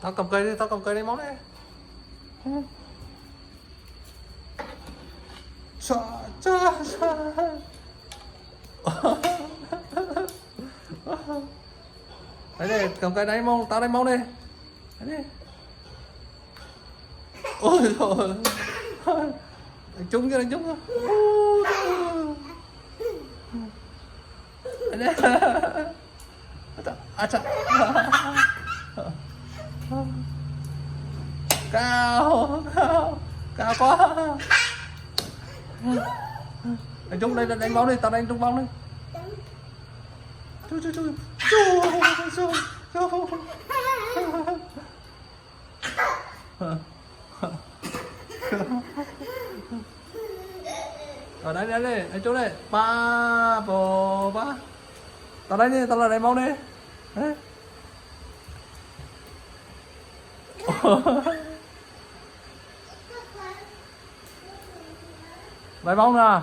Tao cầm cây đi, tao cầm cây đi máu đi. Sợ cha cha. Đấy đây, cầm cây đấy mau, tao đây máu đi. Đấy đi. Ôi trời. Đánh trúng chưa, đánh trúng chưa? Đấy. À trời. Cao cao quá. Đánh trúng đây, đánh bóng đi, tao đánh trúng bóng đi. Chú ở đây đây đây, đánh trúng đây. Ba bồ ba. Tao đánh đi, tao là đánh bóng đi. Đấy. Đánh bóng nè.